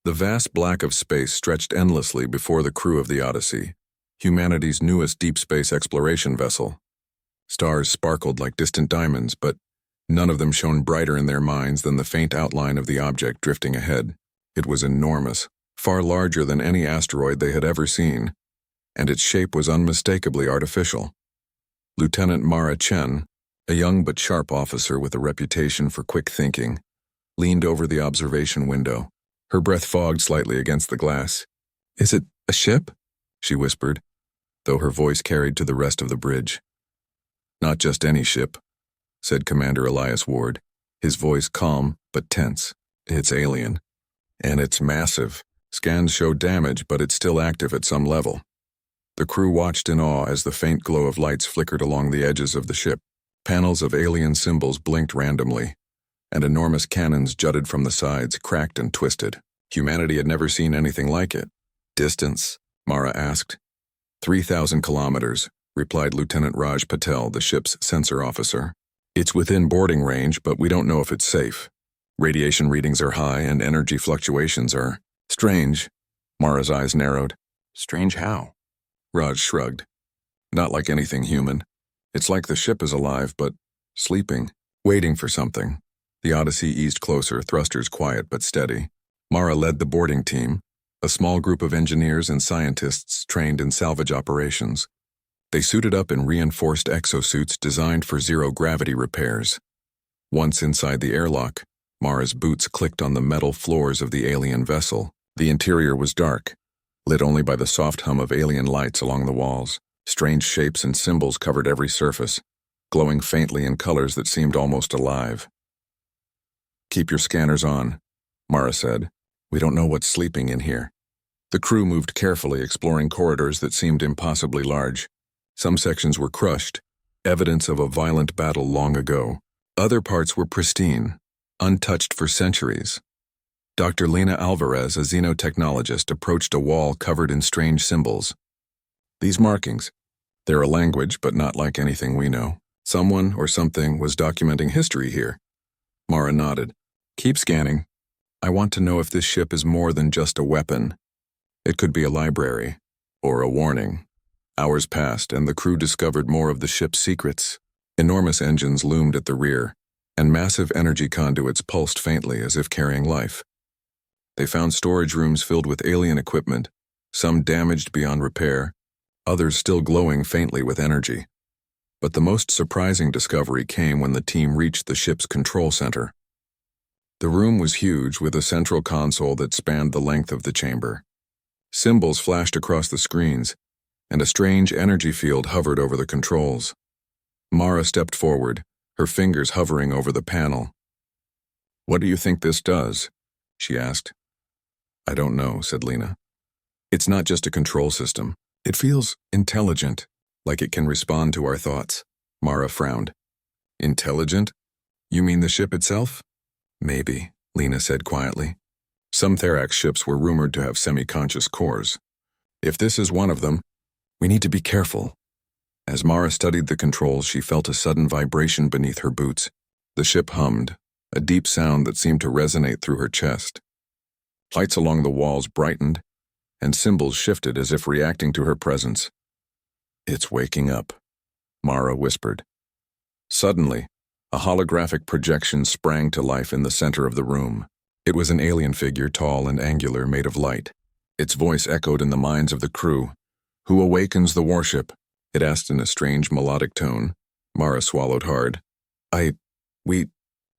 The vast black of space stretched endlessly before the crew of the Odyssey, humanity's newest deep space exploration vessel. Stars sparkled like distant diamonds, but none of them shone brighter in their minds than the faint outline of the object drifting ahead. It was enormous, far larger than any asteroid they had ever seen, and its shape was unmistakably artificial. Lieutenant Mara Chen, a young but sharp officer with a reputation for quick thinking, leaned over the observation window. Her breath fogged slightly against the glass. "Is it a ship?" she whispered, though her voice carried to the rest of the bridge. "Not just any ship," said Commander Elias Ward, his voice calm but tense. "It's alien. And it's massive. Scans show damage, but it's still active at some level." The crew watched in awe as the faint glow of lights flickered along the edges of the ship. Panels of alien symbols blinked randomly, and enormous cannons jutted from the sides, cracked and twisted. Humanity had never seen anything like it. "Distance?" Mara asked. 3,000 kilometers, replied Lieutenant Raj Patel, the ship's sensor officer. "It's within boarding range, but we don't know if it's safe. Radiation readings are high and energy fluctuations are strange." Mara's eyes narrowed. "Strange how?" Raj shrugged. "Not like anything human. It's like the ship is alive, but sleeping, waiting for something." The Odyssey eased closer, thrusters quiet but steady. Mara led the boarding team, a small group of engineers and scientists trained in salvage operations. They suited up in reinforced exosuits designed for zero-gravity repairs. Once inside the airlock, Mara's boots clicked on the metal floors of the alien vessel. The interior was dark, lit only by the soft hum of alien lights along the walls. Strange shapes and symbols covered every surface, glowing faintly in colors that seemed almost alive. "Keep your scanners on," Mara said. "We don't know what's sleeping in here." The crew moved carefully, exploring corridors that seemed impossibly large. Some sections were crushed, evidence of a violent battle long ago. Other parts were pristine, untouched for centuries. Dr. Lena Alvarez, a xenotechnologist, approached a wall covered in strange symbols. "These markings, they're a language, but not like anything we know. Someone or something was documenting history here." Mara nodded. "Keep scanning. I want to know if this ship is more than just a weapon. It could be a library, or a warning." Hours passed, and the crew discovered more of the ship's secrets. Enormous engines loomed at the rear, and massive energy conduits pulsed faintly as if carrying life. They found storage rooms filled with alien equipment, some damaged beyond repair, others still glowing faintly with energy. But the most surprising discovery came when the team reached the ship's control center. The room was huge, with a central console that spanned the length of the chamber. Symbols flashed across the screens, and a strange energy field hovered over the controls. Mara stepped forward, her fingers hovering over the panel. "What do you think this does?" she asked. "I don't know," said Lena. "It's not just a control system. It feels intelligent, like it can respond to our thoughts." Mara frowned. "Intelligent? You mean the ship itself?" "Maybe," Lena said quietly. Some Therax ships were rumored to have semi-conscious cores. If this is one of them, we need to be careful. As Mara studied the controls, she felt a sudden vibration beneath her boots. The ship hummed, a deep sound that seemed to resonate through her chest. Lights along the walls brightened, and symbols shifted as if reacting to her presence. "It's waking up," Mara whispered. Suddenly, a holographic projection sprang to life in the center of the room. It was an alien figure, tall and angular, made of light. Its voice echoed in the minds of the crew. "Who awakens the warship?" it asked in a strange melodic tone. Mara swallowed hard. We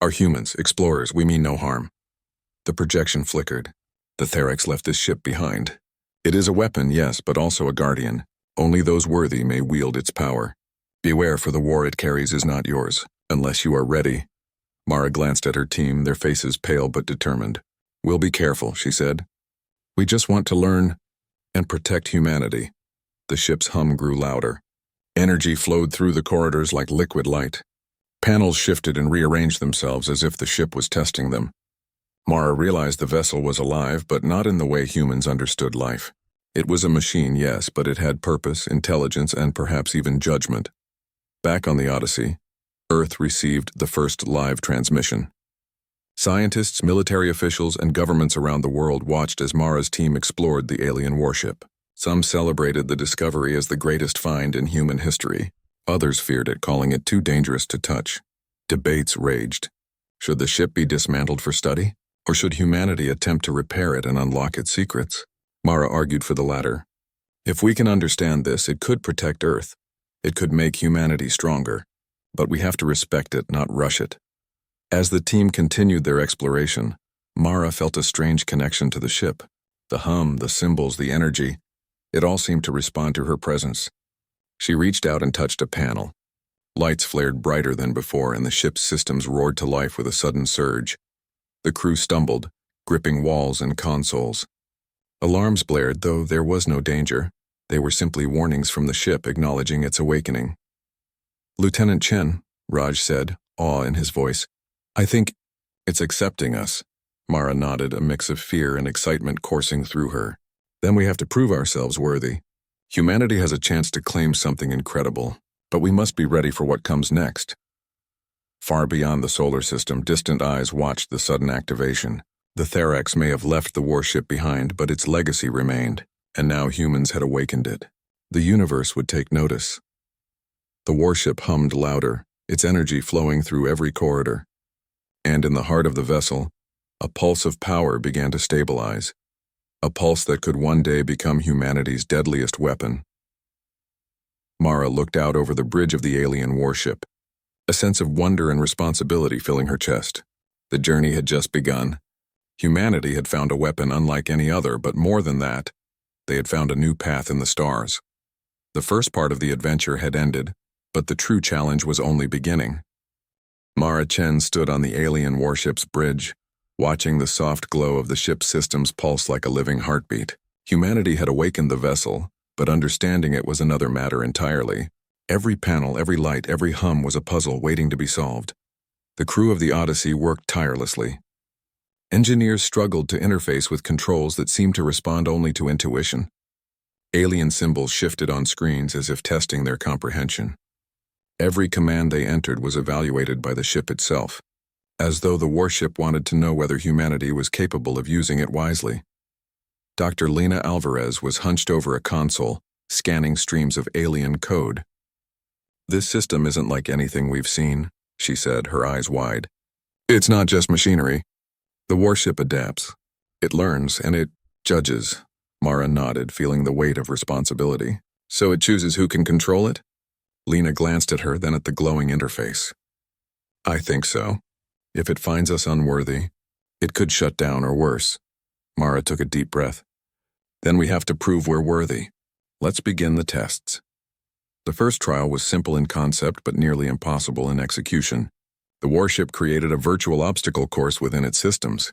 are humans, explorers, we mean no harm." The projection flickered. "The Therax left this ship behind. It is a weapon, yes, but also a guardian. Only those worthy may wield its power. Beware, for the war it carries is not yours, unless you are ready." Mara glanced at her team, their faces pale but determined. "We'll be careful," she said. "We just want to learn and protect humanity." The ship's hum grew louder. Energy flowed through the corridors like liquid light. Panels shifted and rearranged themselves as if the ship was testing them. Mara realized the vessel was alive, but not in the way humans understood life. It was a machine, yes, but it had purpose, intelligence, and perhaps even judgment. Back on the Odyssey, Earth received the first live transmission. Scientists, military officials, and governments around the world watched as Mara's team explored the alien warship. Some celebrated the discovery as the greatest find in human history. Others feared it, calling it too dangerous to touch. Debates raged. Should the ship be dismantled for study? Or should humanity attempt to repair it and unlock its secrets? Mara argued for the latter. If we can understand this, it could protect Earth. It could make humanity stronger. But we have to respect it, not rush it. As the team continued their exploration, Mara felt a strange connection to the ship. The hum, the symbols, the energy, it all seemed to respond to her presence. She reached out and touched a panel. Lights flared brighter than before, and the ship's systems roared to life with a sudden surge. The crew stumbled, gripping walls and consoles. Alarms blared, though there was no danger. They were simply warnings from the ship acknowledging its awakening. "Lieutenant Chen," Raj said, awe in his voice. "I think it's accepting us." Mara nodded, a mix of fear and excitement coursing through her. "Then we have to prove ourselves worthy. Humanity has a chance to claim something incredible, but we must be ready for what comes next." Far beyond the solar system, distant eyes watched the sudden activation. The Therax may have left the warship behind, but its legacy remained, and now humans had awakened it. The universe would take notice. The warship hummed louder, its energy flowing through every corridor. And in the heart of the vessel, a pulse of power began to stabilize. A pulse that could one day become humanity's deadliest weapon. Mara looked out over the bridge of the alien warship, a sense of wonder and responsibility filling her chest. The journey had just begun. Humanity had found a weapon unlike any other, but more than that, they had found a new path in the stars. The first part of the adventure had ended, but the true challenge was only beginning. Mara Chen stood on the alien warship's bridge, watching the soft glow of the ship's systems pulse like a living heartbeat. Humanity had awakened the vessel, but understanding it was another matter entirely. Every panel, every light, every hum was a puzzle waiting to be solved. The crew of the Odyssey worked tirelessly. Engineers struggled to interface with controls that seemed to respond only to intuition. Alien symbols shifted on screens as if testing their comprehension. Every command they entered was evaluated by the ship itself, as though the warship wanted to know whether humanity was capable of using it wisely. Dr. Lena Alvarez was hunched over a console, scanning streams of alien code. "This system isn't like anything we've seen," she said, her eyes wide. "It's not just machinery. The warship adapts. It learns, and it judges." Mara nodded, feeling the weight of responsibility. "So it chooses who can control it?" Lena glanced at her, then at the glowing interface. "I think so. If it finds us unworthy, it could shut down or worse." Mara took a deep breath. "Then we have to prove we're worthy. Let's begin the tests." The first trial was simple in concept but nearly impossible in execution. The warship created a virtual obstacle course within its systems,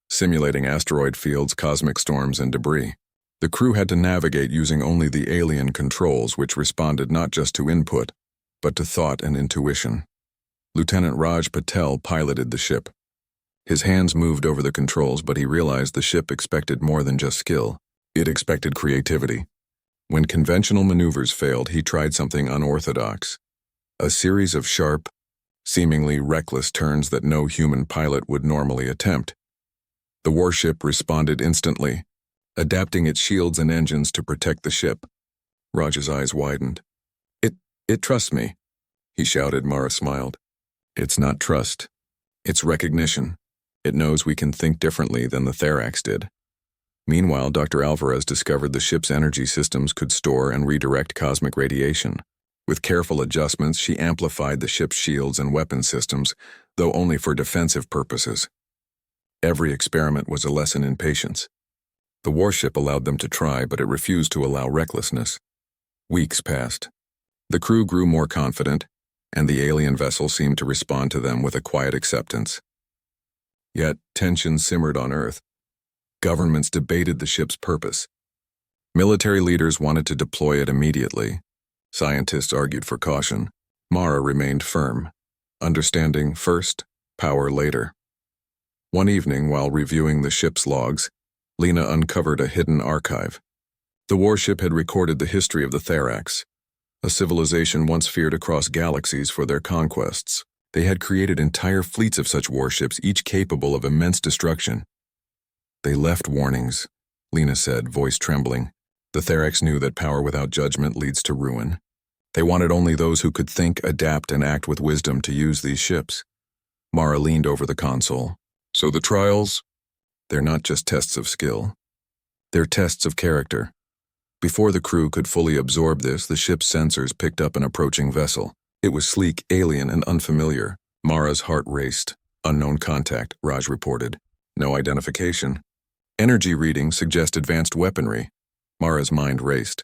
simulating asteroid fields, cosmic storms, and debris. The crew had to navigate using only the alien controls, which responded not just to input, but to thought and intuition. Lieutenant Raj Patel piloted the ship. His hands moved over the controls, but he realized the ship expected more than just skill. It expected creativity. When conventional maneuvers failed, he tried something unorthodox. A series of sharp, seemingly reckless turns that no human pilot would normally attempt. The warship responded instantly, adapting its shields and engines to protect the ship. Raj's eyes widened. It trusts me," he shouted. Mara smiled. "It's not trust. It's recognition. It knows we can think differently than the Therax did." Meanwhile, Dr. Alvarez discovered the ship's energy systems could store and redirect cosmic radiation. With careful adjustments, she amplified the ship's shields and weapon systems, though only for defensive purposes. Every experiment was a lesson in patience. The warship allowed them to try, but it refused to allow recklessness. Weeks passed. The crew grew more confident, and the alien vessel seemed to respond to them with a quiet acceptance. Yet tension simmered on Earth. Governments debated the ship's purpose. Military leaders wanted to deploy it immediately. Scientists argued for caution. Mara remained firm. Understanding first, power later. One evening, while reviewing the ship's logs, Lena uncovered a hidden archive. The warship had recorded the history of the Therax, a civilization once feared across galaxies for their conquests. They had created entire fleets of such warships, each capable of immense destruction. They left warnings, Lena said, voice trembling. The Therax knew that power without judgment leads to ruin. They wanted only those who could think, adapt, and act with wisdom to use these ships. Mara leaned over the console. So the trials? They're not just tests of skill. They're tests of character. Before the crew could fully absorb this, the ship's sensors picked up an approaching vessel. It was sleek, alien, and unfamiliar. Mara's heart raced. Unknown contact, Raj reported. No identification. Energy readings suggest advanced weaponry. Mara's mind raced.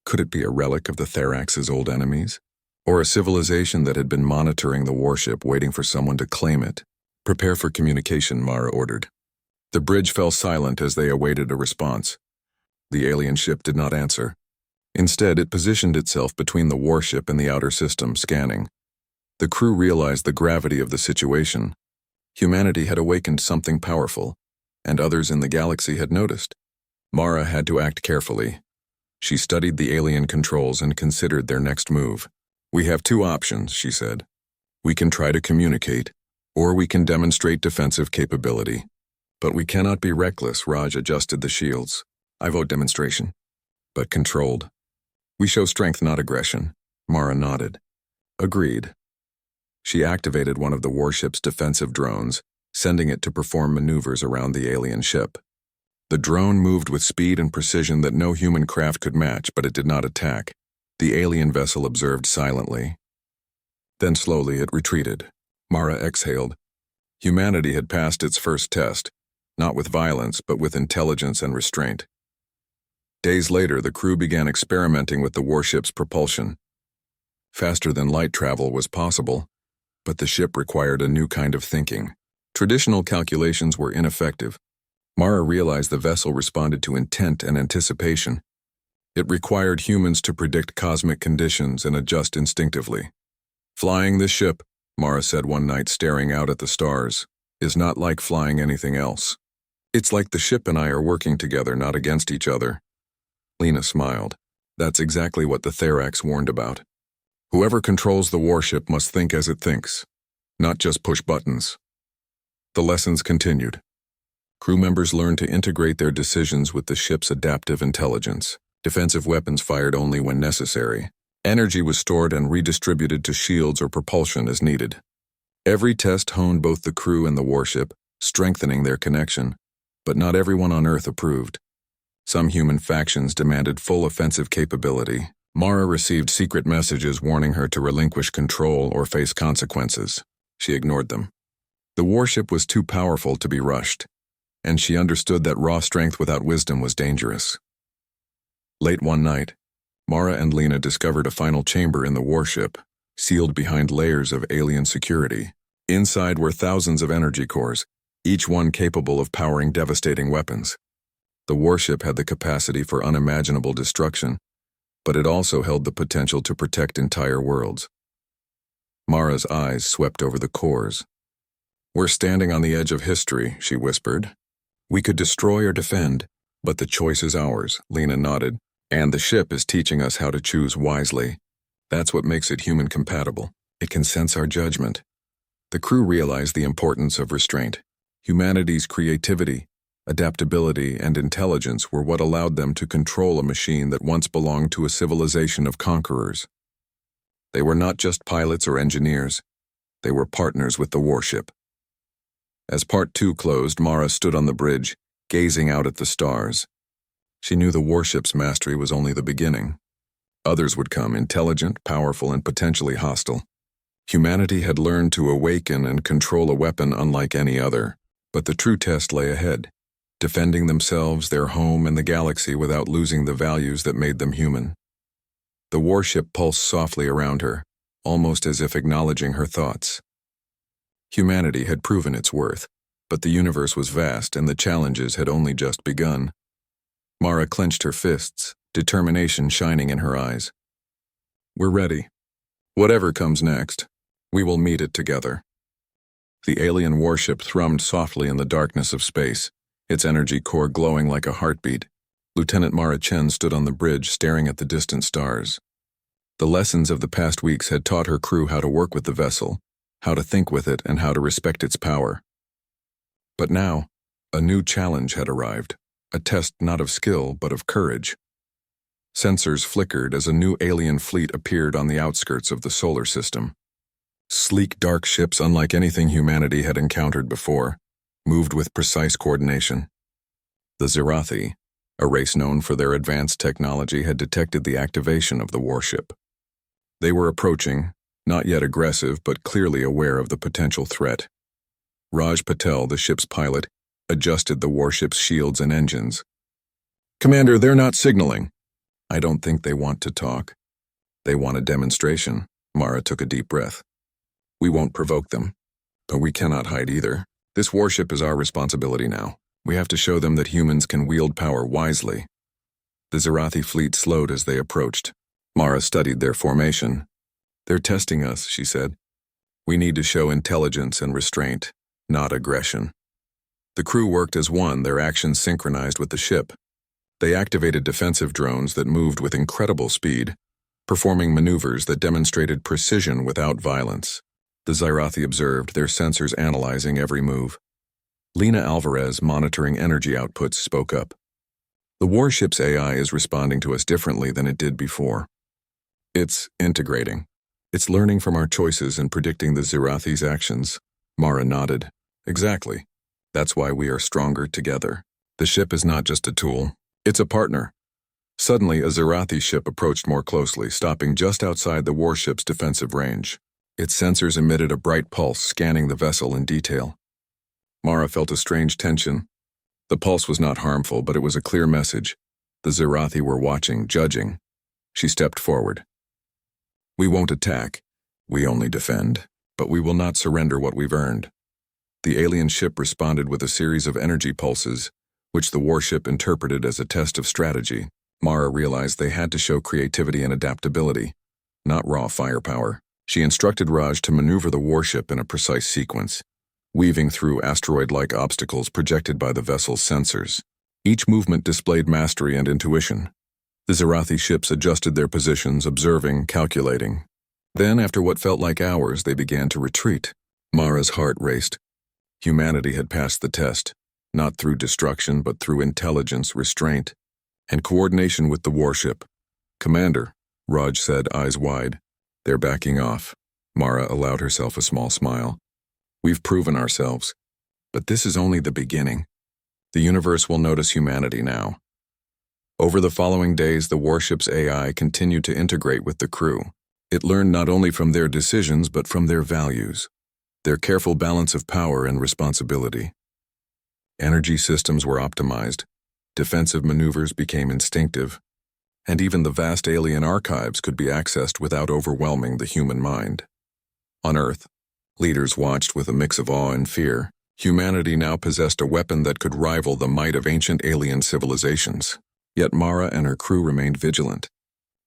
Could it be a relic of the Therax's old enemies? Or a civilization that had been monitoring the warship, waiting for someone to claim it? Prepare for communication, Mara ordered. The bridge fell silent as they awaited a response. The alien ship did not answer. Instead, it positioned itself between the warship and the outer system, scanning. The crew realized the gravity of the situation. Humanity had awakened something powerful, and others in the galaxy had noticed. Mara had to act carefully. She studied the alien controls and considered their next move. We have two options, she said. We can try to communicate, or we can demonstrate defensive capability. But we cannot be reckless, Raj adjusted the shields. I vote demonstration. But controlled. We show strength, not aggression. Mara nodded. Agreed. She activated one of the warship's defensive drones, sending it to perform maneuvers around the alien ship. The drone moved with speed and precision that no human craft could match, but it did not attack. The alien vessel observed silently. Then slowly it retreated. Mara exhaled. Humanity had passed its first test, not with violence, but with intelligence and restraint. Days later, the crew began experimenting with the warship's propulsion. Faster than light travel was possible, but the ship required a new kind of thinking. Traditional calculations were ineffective. Mara realized the vessel responded to intent and anticipation. It required humans to predict cosmic conditions and adjust instinctively. Flying this ship, Mara said one night staring out at the stars, is not like flying anything else. It's like the ship and I are working together, not against each other. Lena smiled. That's exactly what the Therax warned about. Whoever controls the warship must think as it thinks, not just push buttons. The lessons continued. Crew members learned to integrate their decisions with the ship's adaptive intelligence. Defensive weapons fired only when necessary. Energy was stored and redistributed to shields or propulsion as needed. Every test honed both the crew and the warship, strengthening their connection. But not everyone on Earth approved. Some human factions demanded full offensive capability. Mara received secret messages warning her to relinquish control or face consequences. She ignored them. The warship was too powerful to be rushed, and she understood that raw strength without wisdom was dangerous. Late one night, Mara and Lena discovered a final chamber in the warship, sealed behind layers of alien security. Inside were thousands of energy cores, each one capable of powering devastating weapons. The warship had the capacity for unimaginable destruction, but it also held the potential to protect entire worlds. Mara's eyes swept over the cores. We're standing on the edge of history, she whispered. We could destroy or defend, but the choice is ours, Lena nodded. And the ship is teaching us how to choose wisely. That's what makes it human compatible. It can sense our judgment. The crew realized the importance of restraint. Humanity's creativity, adaptability, and intelligence were what allowed them to control a machine that once belonged to a civilization of conquerors. They were not just pilots or engineers. They were partners with the warship. As Part 2 closed, Mara stood on the bridge, gazing out at the stars. She knew the warship's mastery was only the beginning. Others would come, intelligent, powerful, and potentially hostile. Humanity had learned to awaken and control a weapon unlike any other, but the true test lay ahead, defending themselves, their home, and the galaxy without losing the values that made them human. The warship pulsed softly around her, almost as if acknowledging her thoughts. Humanity had proven its worth, but the universe was vast and the challenges had only just begun. Mara clenched her fists, determination shining in her eyes. We're ready. Whatever comes next, we will meet it together. The alien warship thrummed softly in the darkness of space, its energy core glowing like a heartbeat. Lieutenant Mara Chen stood on the bridge staring at the distant stars. The lessons of the past weeks had taught her crew how to work with the vessel, how to think with it, and how to respect its power. But now, a new challenge had arrived, a test not of skill but of courage. Sensors flickered as a new alien fleet appeared on the outskirts of the solar system. Sleek, dark ships unlike anything humanity had encountered before, moved with precise coordination. The Zirathi, a race known for their advanced technology, had detected the activation of the warship. They were approaching, not yet aggressive but clearly aware of the potential threat. Raj Patel, the ship's pilot, adjusted the warship's shields and engines. "Commander, they're not signaling." "I don't think they want to talk. They want a demonstration." Mara took a deep breath. "We won't provoke them, but we cannot hide either. This warship is our responsibility now. We have to show them that humans can wield power wisely." The Zirathi fleet slowed as they approached. Mara studied their formation. "They're testing us," she said. "We need to show intelligence and restraint, not aggression." The crew worked as one, their actions synchronized with the ship. They activated defensive drones that moved with incredible speed, performing maneuvers that demonstrated precision without violence. The Zirathi observed, their sensors analyzing every move. Lena Alvarez, monitoring energy outputs, spoke up. "The warship's AI is responding to us differently than it did before. It's integrating. It's learning from our choices and predicting the Zirathi's actions." Mara nodded. "Exactly. That's why we are stronger together. The ship is not just a tool. It's a partner." Suddenly, a Zirathi ship approached more closely, stopping just outside the warship's defensive range. Its sensors emitted a bright pulse, scanning the vessel in detail. Mara felt a strange tension. The pulse was not harmful, but it was a clear message. The Zirathi were watching, judging. She stepped forward. "We won't attack. We only defend. But we will not surrender what we've earned." The alien ship responded with a series of energy pulses, which the warship interpreted as a test of strategy. Mara realized they had to show creativity and adaptability, not raw firepower. She instructed Raj to maneuver the warship in a precise sequence, weaving through asteroid-like obstacles projected by the vessel's sensors. Each movement displayed mastery and intuition. The Zirathi ships adjusted their positions, observing, calculating. Then, after what felt like hours, they began to retreat. Mara's heart raced. Humanity had passed the test, not through destruction but through intelligence, restraint, and coordination with the warship. "Commander," Raj said, eyes wide. "They're backing off." Mara allowed herself a small smile. "We've proven ourselves. But this is only the beginning. The universe will notice humanity now." Over the following days, the warship's AI continued to integrate with the crew. It learned not only from their decisions but from their values, their careful balance of power and responsibility. Energy systems were optimized, defensive maneuvers became instinctive, and even the vast alien archives could be accessed without overwhelming the human mind. On Earth, leaders watched with a mix of awe and fear. Humanity now possessed a weapon that could rival the might of ancient alien civilizations. Yet Mara and her crew remained vigilant.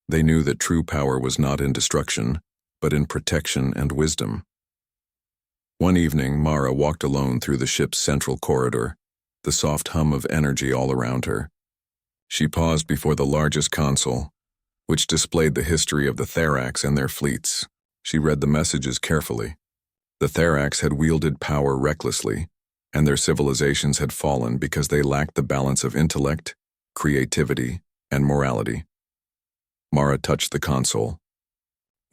They knew that true power was not in destruction, but in protection and wisdom. One evening, Mara walked alone through the ship's central corridor, the soft hum of energy all around her. She paused before the largest console, which displayed the history of the Therax and their fleets. She read the messages carefully. The Therax had wielded power recklessly, and their civilizations had fallen because they lacked the balance of intellect, creativity, and morality. Mara touched the console.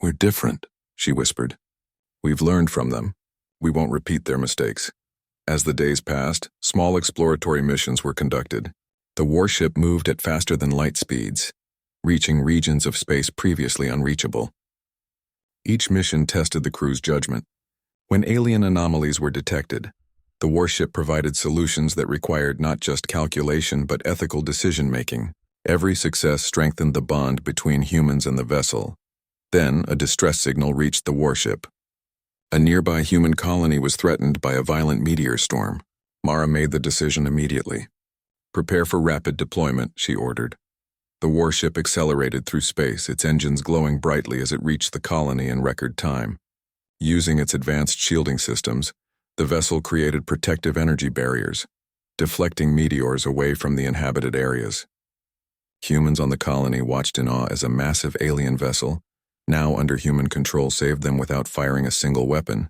"We're different," she whispered. "We've learned from them. We won't repeat their mistakes." As the days passed, small exploratory missions were conducted. The warship moved at faster than light speeds, reaching regions of space previously unreachable. Each mission tested the crew's judgment. When alien anomalies were detected, the warship provided solutions that required not just calculation but ethical decision-making. Every success strengthened the bond between humans and the vessel. Then, a distress signal reached the warship. A nearby human colony was threatened by a violent meteor storm. Mara made the decision immediately. "Prepare for rapid deployment," she ordered. The warship accelerated through space, its engines glowing brightly as it reached the colony in record time. Using its advanced shielding systems, the vessel created protective energy barriers, deflecting meteors away from the inhabited areas. Humans on the colony watched in awe as a massive alien vessel, now under human control, saved them without firing a single weapon.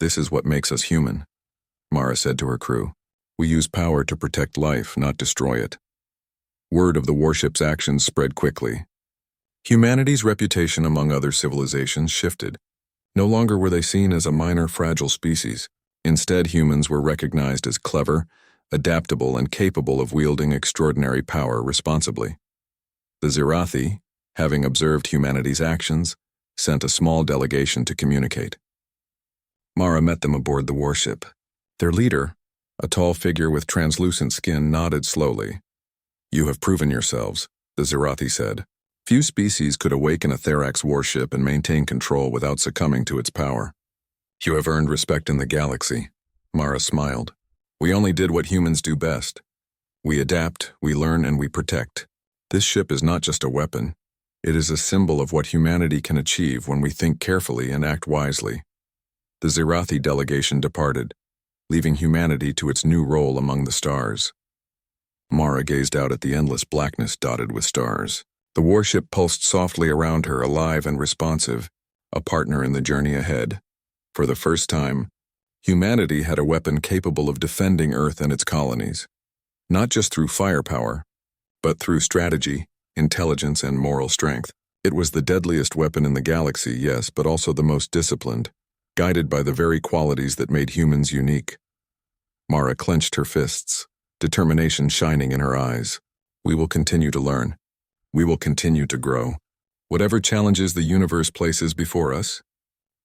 This is what makes us human, Mara said to her crew. We use power to protect life, not destroy it. Word of the warship's actions spread quickly. Humanity's reputation among other civilizations shifted. No longer were they seen as a minor, fragile species. Instead, humans were recognized as clever, adaptable, and capable of wielding extraordinary power responsibly. The Zirathi, having observed humanity's actions, sent a small delegation to communicate. Mara met them aboard the warship. Their leader, a tall figure with translucent skin, nodded slowly. You have proven yourselves, the Zirathi said. Few species could awaken a Therax warship and maintain control without succumbing to its power. You have earned respect in the galaxy. Mara smiled. We only did what humans do best. We adapt, we learn, and we protect. This ship is not just a weapon. It is a symbol of what humanity can achieve when we think carefully and act wisely. The Zirathi delegation departed, leaving humanity to its new role among the stars. Mara gazed out at the endless blackness dotted with stars. The warship pulsed softly around her, alive and responsive, a partner in the journey ahead. For the first time, humanity had a weapon capable of defending Earth and its colonies, not just through firepower, but through strategy, intelligence, and moral strength. It was the deadliest weapon in the galaxy, yes, but also the most disciplined, guided by the very qualities that made humans unique. Mara clenched her fists, determination shining in her eyes. We will continue to learn. We will continue to grow. Whatever challenges the universe places before us,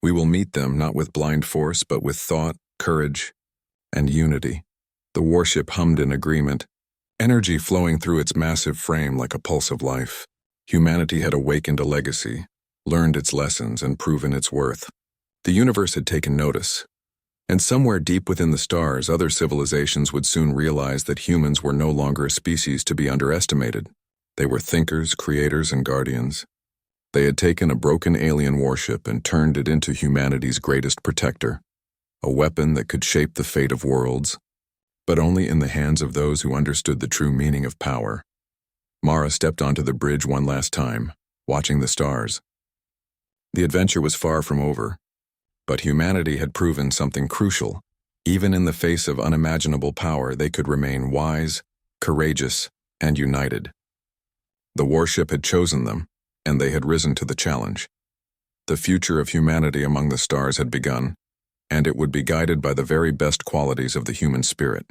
we will meet them not with blind force, but with thought, courage, and unity. The warship hummed in agreement, energy flowing through its massive frame like a pulse of life. Humanity had awakened a legacy, learned its lessons, and proven its worth. The universe had taken notice, and somewhere deep within the stars, other civilizations would soon realize that humans were no longer a species to be underestimated. They were thinkers, creators, and guardians. They had taken a broken alien warship and turned it into humanity's greatest protector, a weapon that could shape the fate of worlds, but only in the hands of those who understood the true meaning of power. Mara stepped onto the bridge one last time, watching the stars. The adventure was far from over, but humanity had proven something crucial. Even in the face of unimaginable power, they could remain wise, courageous, and united. The warship had chosen them, and they had risen to the challenge. The future of humanity among the stars had begun, and it would be guided by the very best qualities of the human spirit.